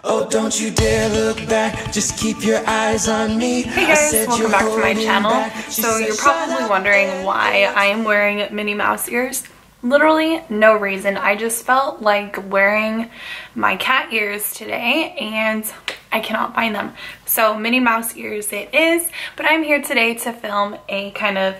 Oh, don't you dare look back, just keep your eyes on me. Hey guys, welcome back to my channel. So you're probably wondering why I am wearing Minnie Mouse ears. Literally no reason. I just felt like wearing my cat ears today and I cannot find them. So Minnie Mouse ears it is, but I'm here today to film a kind of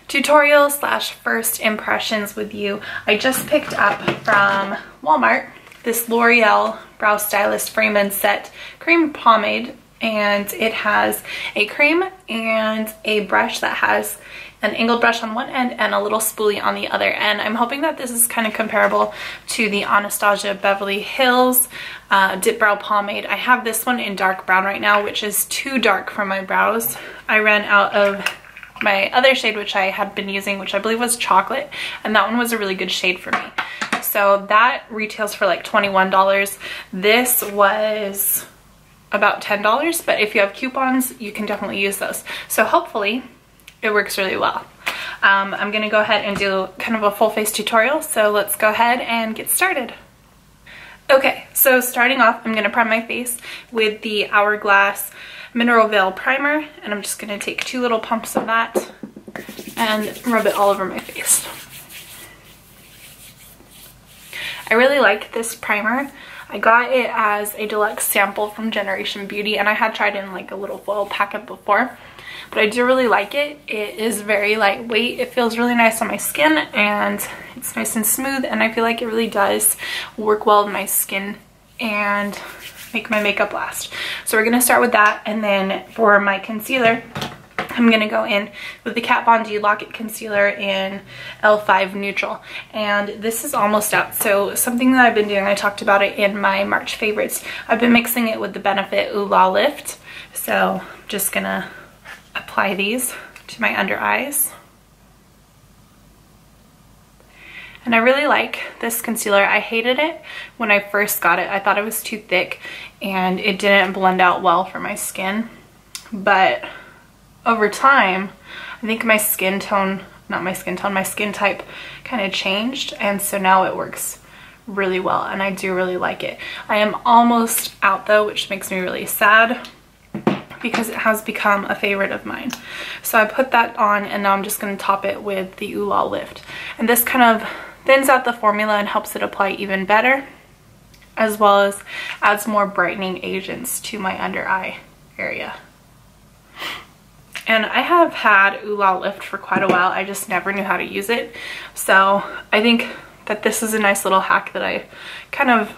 tutorial slash first impressions with you. I just picked up from Walmart this L'Oreal Brow Stylist Frame and Set cream pomade, and it has a cream and a brush that has an angled brush on one end and a little spoolie on the other end. I'm hoping that this is kind of comparable to the Anastasia Beverly Hills Dip Brow Pomade. I have this one in dark brown right now, which is too dark for my brows. I ran out of my other shade, which I had been using, which I believe was chocolate, and that one was a really good shade for me. So that retails for like $21. This was about $10, but if you have coupons, you can definitely use those. So hopefully it works really well. I'm gonna go ahead and do kind of a full face tutorial, so let's go ahead and get started. Okay, so starting off, I'm gonna prime my face with the Hourglass Mineral Veil Primer, and I'm just gonna take 2 little pumps of that and rub it all over my face. I really like this primer. I got it as a deluxe sample from Generation Beauty, and I had tried it in like a little foil packet before, but I do really like it. It is very lightweight. It feels really nice on my skin, and it's nice and smooth, and I feel like it really does work well with my skin and make my makeup last. So we're gonna start with that, and then for my concealer, I'm gonna go in with the Kat Von D Lock It Concealer in L5 Neutral, and this is almost out. So something that I've been doing, I talked about it in my March favorites, I've been mixing it with the Benefit Ooh La Lift. So I'm just gonna apply these to my under eyes. And I really like this concealer. I hated it when I first got it. I thought it was too thick and it didn't blend out well for my skin, but over time, I think my skin tone, my skin type kind of changed, and so now it works really well, and I do really like it. I am almost out though, which makes me really sad because it has become a favorite of mine. So I put that on, and now I'm just going to top it with the Ooh La Lift. And this kind of thins out the formula and helps it apply even better, as well as adds more brightening agents to my under eye area. And I have had Ooh La Lift for quite a while. I just never knew how to use it. So I think that this is a nice little hack that I kind of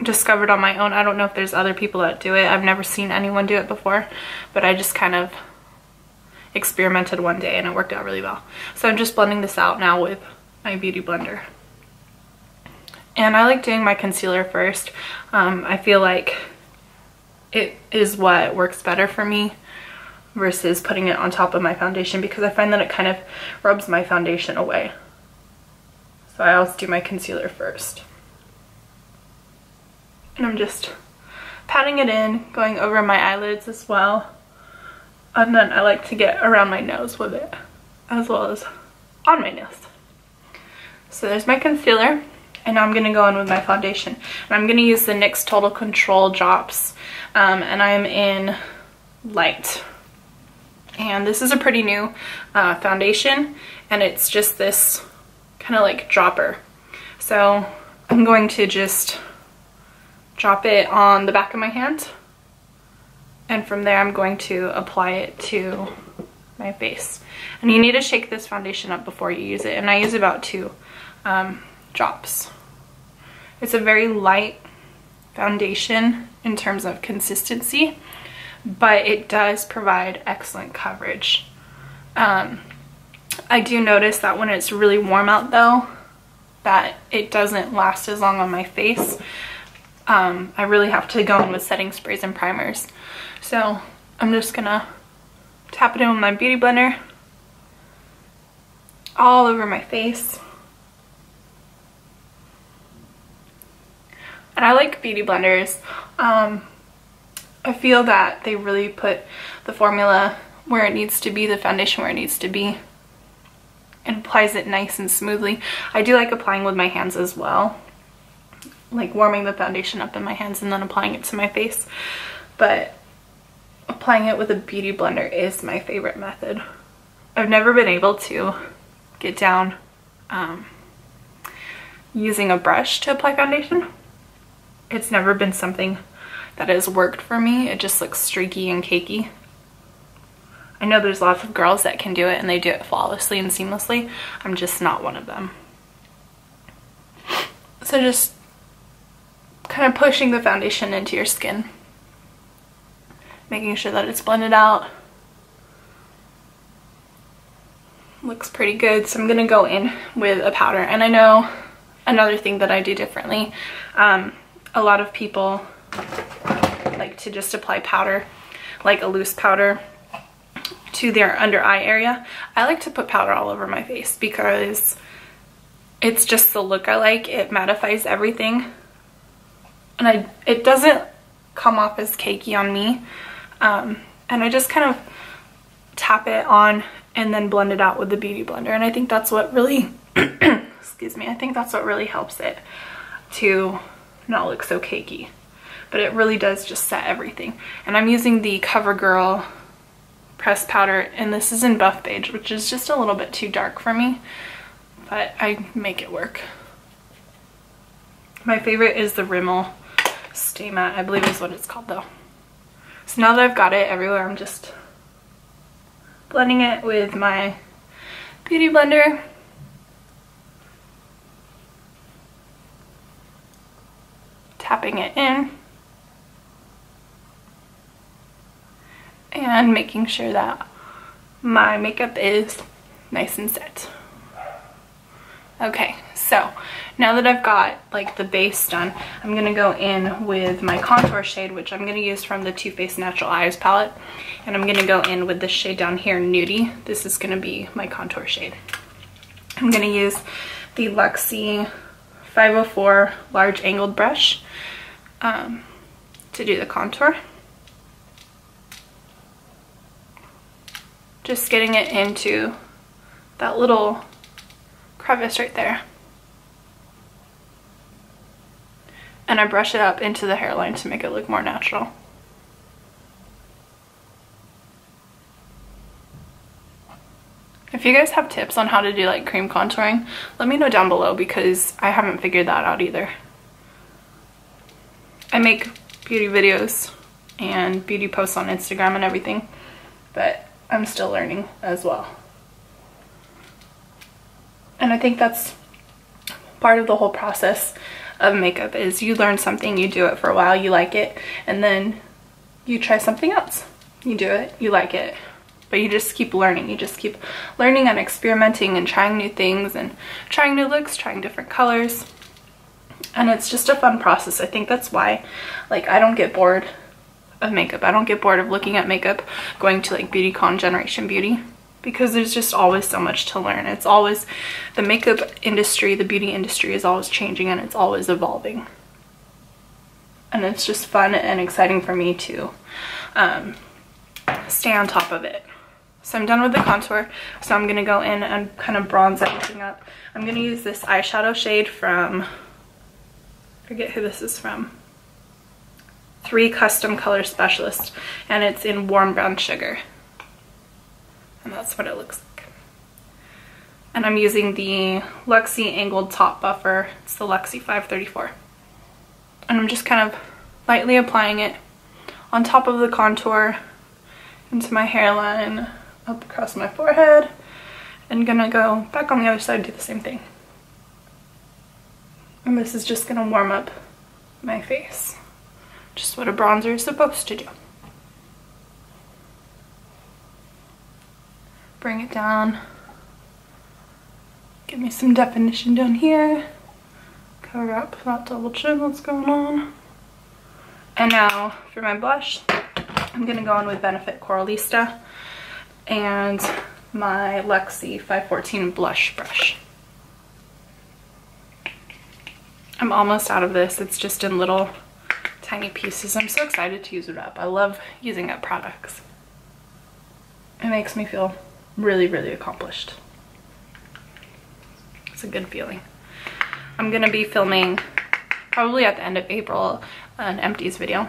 discovered on my own. I don't know if there's other people that do it. I've never seen anyone do it before, but I just kind of experimented one day and it worked out really well. So I'm just blending this out now with my Beauty Blender. And I like doing my concealer first. I feel like it is what works better for me versus putting it on top of my foundation, because I find that it kind of rubs my foundation away. So I always do my concealer first. And I'm just patting it in, going over my eyelids as well. And then I like to get around my nose with it, as well as on my nose. So there's my concealer, and now I'm going to go in with my foundation. And I'm going to use the NYX Total Control drops, and I'm in Light. And this is a pretty new foundation, and it's just this kind of like dropper. So I'm going to just drop it on the back of my hand, and from there I'm going to apply it to my face. And you need to shake this foundation up before you use it, and I use about 2 drops. It's a very light foundation in terms of consistency, but it does provide excellent coverage. I do notice that when it's really warm out though, that it doesn't last as long on my face. I really have to go in with setting sprays and primers. So I'm just gonna tap it in with my Beauty Blender all over my face. And I like Beauty Blenders. I feel that they really put the formula where it needs to be, the foundation where it needs to be, and applies it nice and smoothly. I do like applying with my hands as well. like warming the foundation up in my hands and then applying it to my face. But applying it with a beauty blender is my favorite method. I've never been able to get down using a brush to apply foundation. It's never been something that has worked for me. It just looks streaky and cakey. I know there's lots of girls that can do it and they do it flawlessly and seamlessly. I'm just not one of them. So just kind of pushing the foundation into your skin, making sure that it's blended out. Looks pretty good. So I'm gonna go in with a powder. And I know another thing that I do differently, a lot of people like to just apply powder, like a loose powder, to their under eye area. I like to put powder all over my face because it's just the look I like. It mattifies everything, and it doesn't come off as cakey on me. And I just kind of tap it on and then blend it out with the beauty blender, and I think that's what really excuse me, I think that's what really helps it to not look so cakey. But it really does just set everything. And I'm using the CoverGirl pressed powder, and this is in Buff Beige, which is just a little bit too dark for me, but I make it work. My favorite is the Rimmel Stay Matte, I believe is what it's called though. So now that I've got it everywhere, I'm just blending it with my beauty blender. Tapping it in. And making sure that my makeup is nice and set. Okay, so now that I've got like the base done, I'm gonna go in with my contour shade, which I'm gonna use from the Too Faced Natural Eyes palette. And I'm gonna go in with this shade down here, Nudie. This is gonna be my contour shade. I'm gonna use the Luxie 504 large angled brush to do the contour. Just getting it into that little crevice right there. And I brush it up into the hairline to make it look more natural. If you guys have tips on how to do like cream contouring, let me know down below because I haven't figured that out either. I make beauty videos and beauty posts on Instagram and everything, but I'm still learning as well. And I think that's part of the whole process of makeup is you learn something, you do it for a while, you like it, and then you try something else. You do it, you like it, but you just keep learning. You just keep learning and experimenting and trying new things and trying new looks, trying different colors. And it's just a fun process. I think that's why like I don't get bored of makeup. I don't get bored of looking at makeup, going to like BeautyCon, Generation Beauty, because there's just always so much to learn. It's always, the makeup industry, the beauty industry is always changing and it's always evolving. And it's just fun and exciting for me to stay on top of it. So I'm done with the contour, so I'm gonna go in and kind of bronze everything up. I'm gonna use this eyeshadow shade from, I forget who this is from, 3 Custom Color Specialist, and it's in Warm Brown Sugar. And that's what it looks like. And I'm using the Luxie Angled Top Buffer. It's the Luxie 534. And I'm just kind of lightly applying it on top of the contour, into my hairline, up across my forehead, and gonna go back on the other side, do the same thing. And this is just gonna warm up my face. Just what a bronzer is supposed to do. Bring it down. Give me some definition down here. Cover up that double chin that's going on. And now for my blush, I'm gonna go in with Benefit Coralista and my Luxie 514 blush brush. I'm almost out of this. It's just in little tiny pieces. I'm so excited to use it up. I love using up products. It makes me feel really, really accomplished. It's a good feeling. I'm gonna be filming probably at the end of April, an empties video.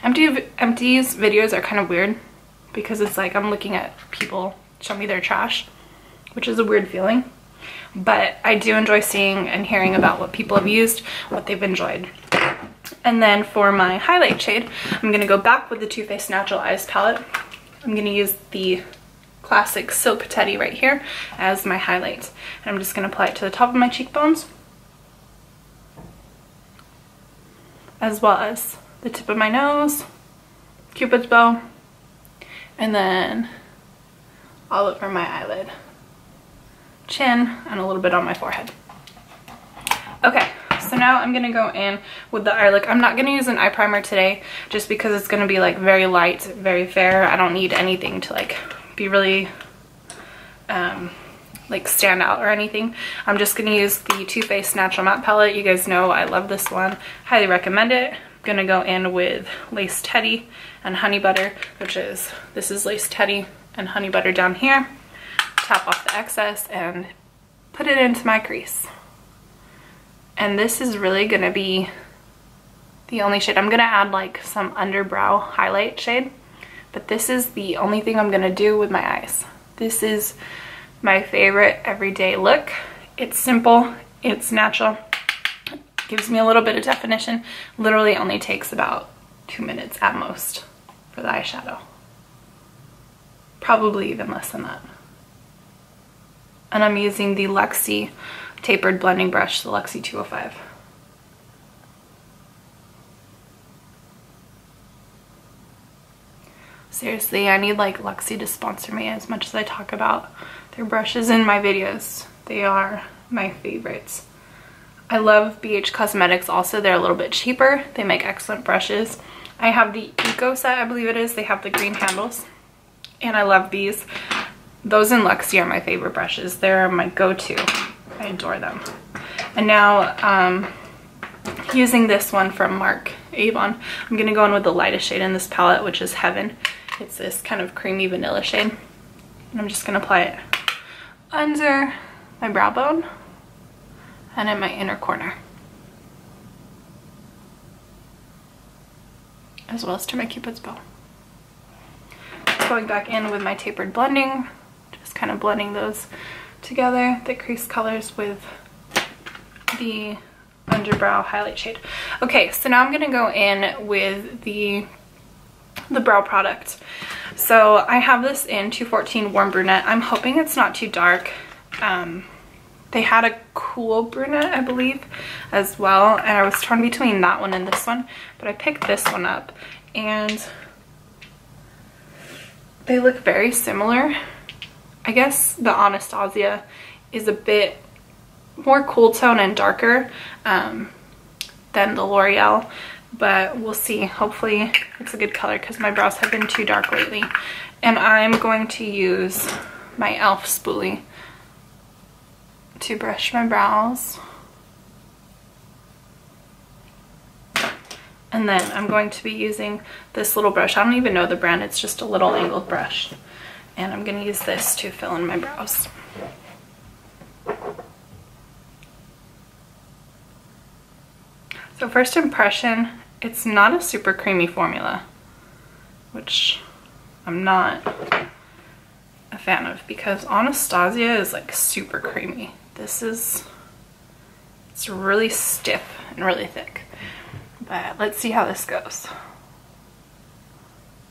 Empties videos are kind of weird because it's like I'm looking at people show me their trash, which is a weird feeling. But I do enjoy seeing and hearing about what people have used, what they've enjoyed. And then for my highlight shade, I'm going to go back with the Too Faced Natural Eyes palette. I'm going to use the classic Silk Teddy right here as my highlight. And I'm just going to apply it to the top of my cheekbones, as well as the tip of my nose, Cupid's bow, and then all over my eyelid, chin, and a little bit on my forehead. Okay, so now I'm gonna go in with the eye look. I'm not gonna use an eye primer today just because it's gonna be like very light, very fair. I don't need anything to like be really like stand out or anything. I'm just gonna use the Too Faced Natural Matte palette. You guys know I love this one. Highly recommend it. I'm gonna go in with Lace Teddy and Honey Butter, this is Lace Teddy and Honey Butter down here. Tap off the excess and put it into my crease. And this is really gonna be the only shade. I'm gonna add like some underbrow highlight shade, but this is the only thing I'm gonna do with my eyes. This is my favorite everyday look. It's simple, it's natural, gives me a little bit of definition. Literally only takes about 2 minutes at most for the eyeshadow. Probably even less than that. And I'm using the Luxie tapered blending brush, the Luxie 205. Seriously, I need like Luxie to sponsor me. As much as I talk about their brushes in my videos, they are my favorites. I love BH Cosmetics also. They're a little bit cheaper. They make excellent brushes. I have the Eco set, I believe it is. They have the green handles. And I love these. Those in Luxie are my favorite brushes. They're my go-to. I adore them. And now, using this one from Marc Avon, I'm going to go in with the lightest shade in this palette, which is Heaven. It's this kind of creamy vanilla shade. And I'm just going to apply it under my brow bone and in my inner corner, as well as to my Cupid's bow. Going back in with my tapered blending, just kind of blending those together, the crease colors with the underbrow highlight shade. Okay, so now I'm gonna go in with the brow product. So I have this in 214 Warm Brunette. I'm hoping it's not too dark. They had a cool brunette, I believe, as well, and I was torn between that one and this one, but I picked this one up, and they look very similar. I guess the Anastasia is a bit more cool tone and darker than the L'Oreal, but we'll see. Hopefully it's a good color because my brows have been too dark lately. And I'm going to use my e.l.f. spoolie to brush my brows. And then I'm going to be using this little brush. I don't even know the brand. It's just a little angled brush. And I'm going to use this to fill in my brows. So first impression, it's not a super creamy formula, which I'm not a fan of because Anastasia is like super creamy. It's really stiff and really thick. But let's see how this goes.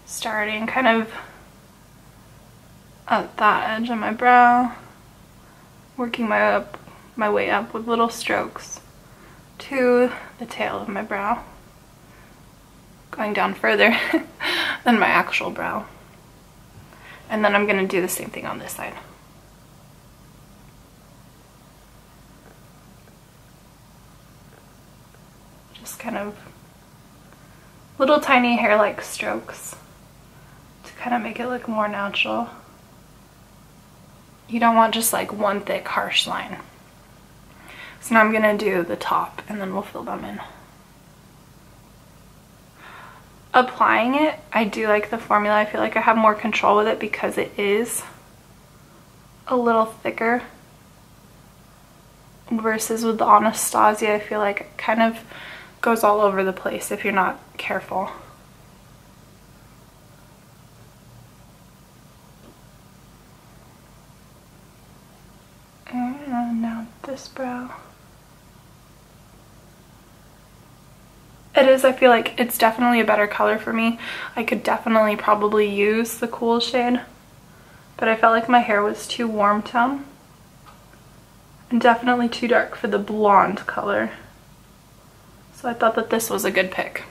Starting kind of at that edge of my brow, working my way up with little strokes to the tail of my brow, going down further than my actual brow. And then I'm going to do the same thing on this side. Just kind of little tiny hair-like strokes to kind of make it look more natural. You don't want just like one thick harsh line. So now I'm going to do the top and then we'll fill them in. Applying it, I do like the formula. I feel like I have more control with it because it is a little thicker. versus with the Anastasia, I feel like it kind of goes all over the place if you're not careful. And now this brow. It is, I feel like it's definitely a better color for me. I could definitely probably use the cool shade, but I felt like my hair was too warm tone and definitely too dark for the blonde color. So I thought that this was a good pick.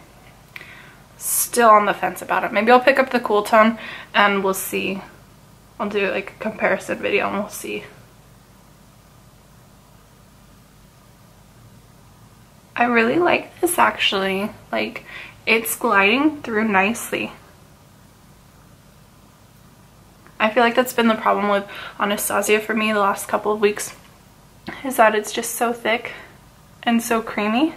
Still on the fence about it. Maybe I'll pick up the cool tone and we'll see. I'll do like a comparison video and we'll see. I really like this actually. Like, it's gliding through nicely. I feel like that's been the problem with Anastasia for me the last couple of weeks, is that it's just so thick and so creamy,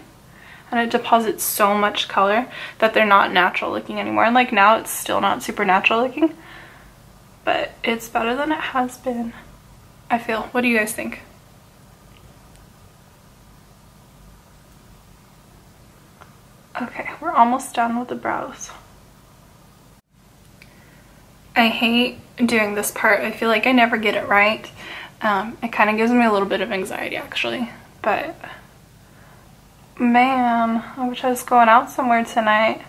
and it deposits so much color that they're not natural looking anymore. And like now it's still not super natural looking, but it's better than it has been, I feel. What do you guys think? Okay, we're almost done with the brows. I hate doing this part. I feel like I never get it right. It kind of gives me a little bit of anxiety actually, but man, I wish I was going out somewhere tonight.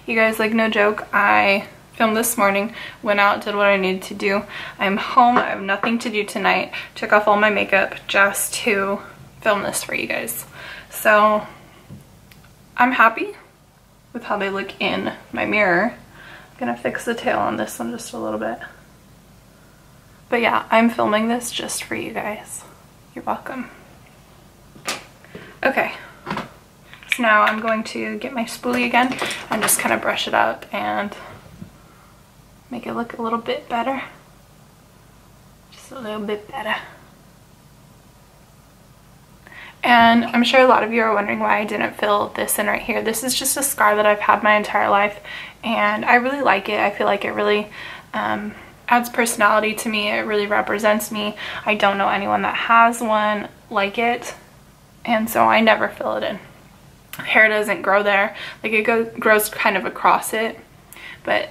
You guys, like, no joke, I filmed this morning, went out, did what I needed to do. I'm home, I have nothing to do tonight. Took off all my makeup just to film this for you guys. So I'm happy with how they look in my mirror. I'm gonna fix the tail on this one just a little bit. But yeah, I'm filming this just for you guys. You're welcome. Okay, so now I'm going to get my spoolie again and just kind of brush it up and make it look a little bit better. Just a little bit better. And I'm sure a lot of you are wondering why I didn't fill this in right here. This is just a scar that I've had my entire life, and I really like it. I feel like it really adds personality to me. It really represents me. I don't know anyone that has one like it, and so I never fill it in. Hair doesn't grow there. Like, it grows kind of across it, but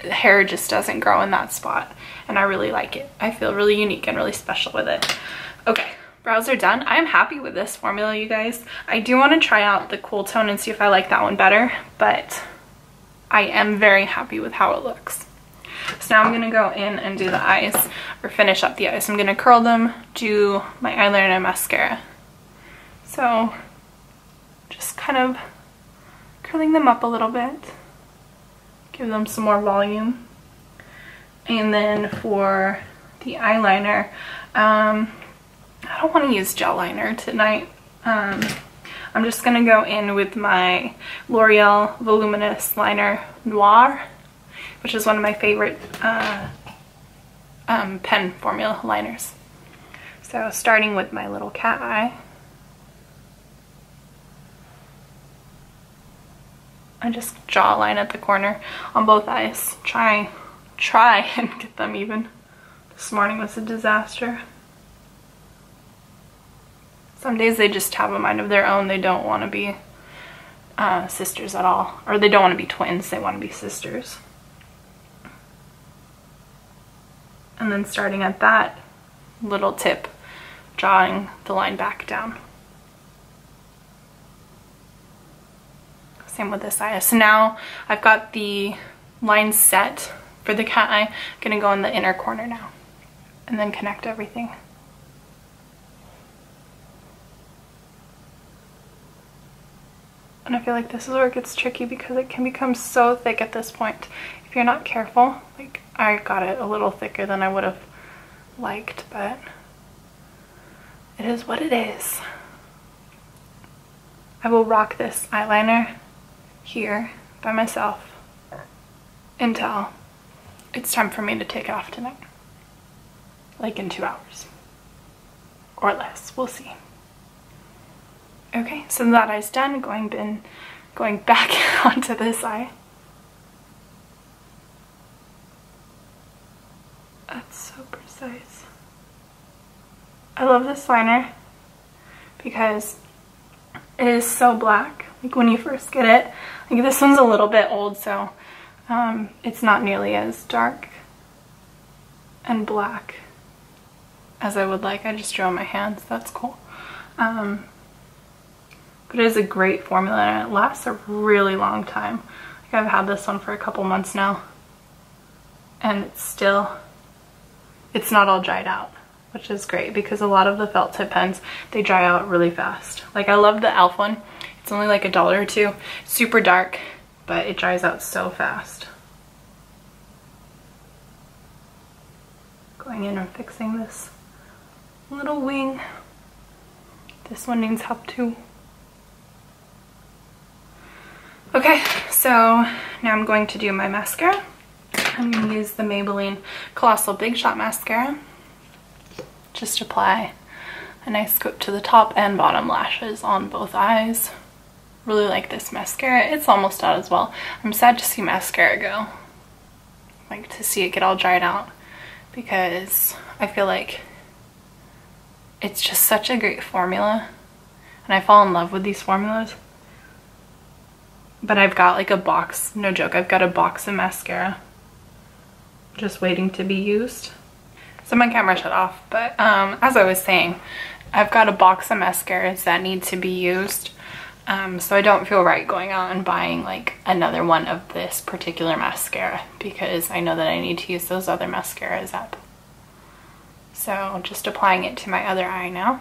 the hair just doesn't grow in that spot, and I really like it. I feel really unique and really special with it. Okay. Brows are done. I am happy with this formula, you guys. I do want to try out the cool tone and see if I like that one better, but I am very happy with how it looks. So now I'm going to go in and do the eyes, or finish up the eyes. I'm going to curl them, do my eyeliner and mascara. So just kind of curling them up a little bit, give them some more volume. And then for the eyeliner, I don't want to use gel liner tonight. I'm just going to go in with my L'Oreal Voluminous Liner Noir, which is one of my favorite pen formula liners. So starting with my little cat eye, I just jawline at the corner on both eyes. Try and get them even. This morning was a disaster. Some days they just have a mind of their own. They don't want to be sisters at all. Or they don't want to be twins. They want to be sisters. And then starting at that little tip, drawing the line back down. Same with this eye. So now I've got the line set for the cat eye. I'm going to go in the inner corner now. And then connect everything. And I feel like this is where it gets tricky because it can become so thick at this point if you're not careful. Like, I got it a little thicker than I would have liked, but it is what it is. I will rock this eyeliner here by myself until it's time for me to take it off tonight. Like in 2 hours or less, we'll see. Okay, so that eye's done. Going back onto this eye. That's so precise. I love this liner. because it is so black. Like when you first get it, like this one's a little bit old, so it's not nearly as dark and black as I would like. I just drew on my hands, that's cool. But it is a great formula and it lasts a really long time. Like I've had this one for a couple months now and it's not all dried out, which is great because a lot of the felt tip pens, they dry out really fast. Like I love the e.l.f. one. It's only like $1 or $2. Super dark, but it dries out so fast. Going in and fixing this little wing. This one needs help too. Okay, so now I'm going to do my mascara. I'm going to use the Maybelline Colossal Big Shot Mascara. Just apply a nice scoop to the top and bottom lashes on both eyes. Really like this mascara. It's almost out as well. I'm sad to see mascara go. Like to see it get all dried out because I feel like it's just such a great formula and I fall in love with these formulas. But I've got like a box, no joke, I've got a box of mascara just waiting to be used. So my camera shut off, but as I was saying, I've got a box of mascaras that need to be used. So I don't feel right going out and buying like another one of this particular mascara because I know that I need to use those other mascaras up. So just applying it to my other eye now.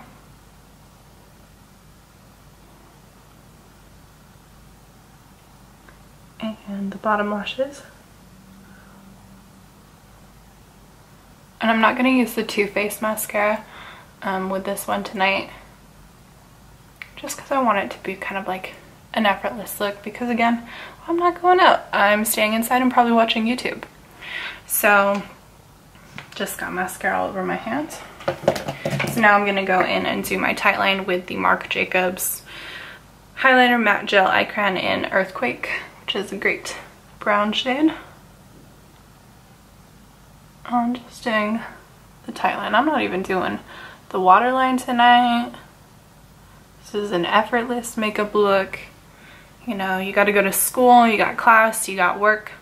And the bottom lashes. And I'm not going to use the Too Faced mascara with this one tonight. Just because I want it to be kind of like an effortless look because again, I'm not going out. I'm staying inside and probably watching YouTube. So just got mascara all over my hands. So now I'm going to go in and do my tight line with the Marc Jacobs Highlighter Matte Gel Eye Crayon in Earthquake, which is a great brown shade. I'm just doing the tight line. I'm not even doing the waterline tonight. This is an effortless makeup look. You know, you got to go to school, you got class, you got work.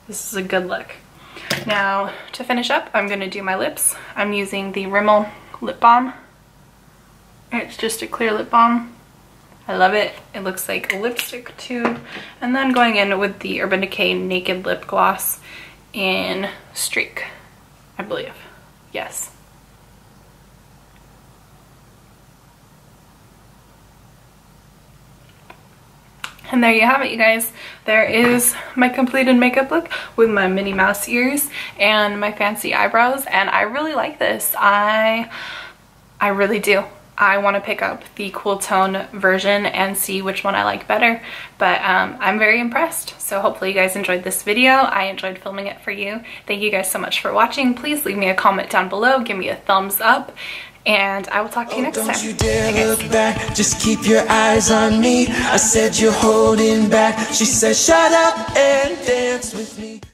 This is a good look. Now, to finish up, I'm going to do my lips. I'm using the Rimmel lip balm. It's just a clear lip balm. I love it. It looks like a lipstick too. And then going in with the Urban Decay Naked Lip Gloss in Streak, I believe. Yes. And there you have it, you guys. There is my completed makeup look with my Minnie Mouse ears and my fancy eyebrows, and I really like this. I really do. I want to pick up the cool tone version and see which one I like better, but I'm very impressed. So hopefully you guys enjoyed this video. I enjoyed filming it for you. Thank you guys so much for watching. Please leave me a comment down below, give me a thumbs up, and I will talk to you next time. Don't you dare look back, just keep your eyes on me. I said you're holding back. She said shut up and dance with me.